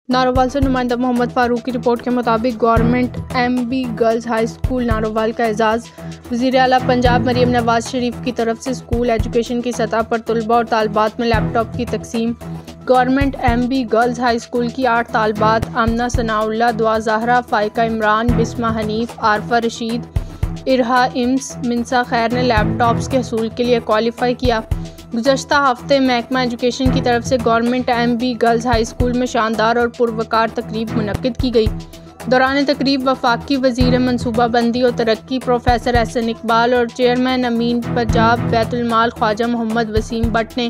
نارووال سے نمائندہ محمد فاروق کی رپورٹ کے مطابق government M B girls high school Narowal کا اعزاز وزیر اعلیٰ پنجاب مریم نواز شریف کی طرف سے اسکول ایجوکیشن کی سطح پر طلباء اور طالبات میں لیپ ٹاپ کی تقسیم۔ Government M B girls high school کی 8 طالبات آمنہ ثناء اللہ، دعا زہرا، فائقہ عمران، بسمہ حنیف، عارفہ رشید، ارہا امس، منسا خیر نے لیپ ٹاپس کے حصول کے لیے کوالیفائی کیا۔ گزشتہ ہفتے محکمہ ایجوکیشن کی طرف سے government M B girls high school میں شاندار اور پروقار تقریب منعقد کی گئی۔ دوران تقریب وفاقی وزیر منصوبہ بندی و ترقی پروفیسر احسن اقبال اور چیئرمین امین پنجاب بیت المال خواجہ محمد وسیم بٹ نے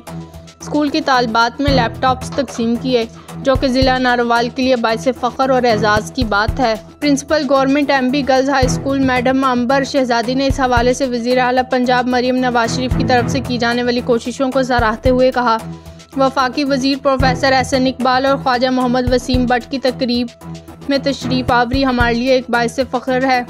اسکول کی طالبات میں لیپ ٹاپس تقسیم کیے، جو کہ ضلع نارووال کے لیے باعث فخر اور اعزاز کی بات ہے۔ Principal government M B girls high school madam Ambar Shahzadi نے اس حوالے سے وزیر اعلیٰ پنجاب مریم نواز شریف کی طرف سے کی جانے والی کوششوں کو سراہتے ہوئے کہا، وفاقی وزیر پروفیسر احسن اقبال اور خواجہ محمد وسیم بٹ کی تقریب میں تشریف آوری ہمارے لیے ایک باعث فخر ہے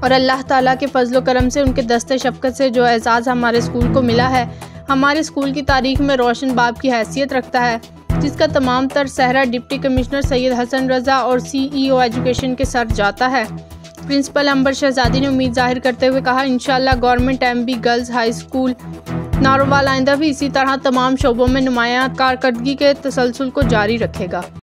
اور اللہ تعالیٰ کے فضل و کرم سے ان کے دست شفقت سے جو اعزاز ہمارے اسکول کو ملا ہے، ہمارے اسکول کی تاریخ میں روشن باب کی حیثیت رکھتا ہے، جس کا تمام تر سہرا ڈپٹی کمشنر سید حسن رضا اور سی ای او ایجوکیشن کے سر جاتا ہے۔ پرنسپل عنبر شہزادی نے امید ظاہر کرتے ہوئے کہا، انشاءاللہ government M B girls high school Narowal آئندہ بھی اسی طرح تمام شعبوں میں نمایاں کارکردگی کے تسلسل کو جاری رکھے گا۔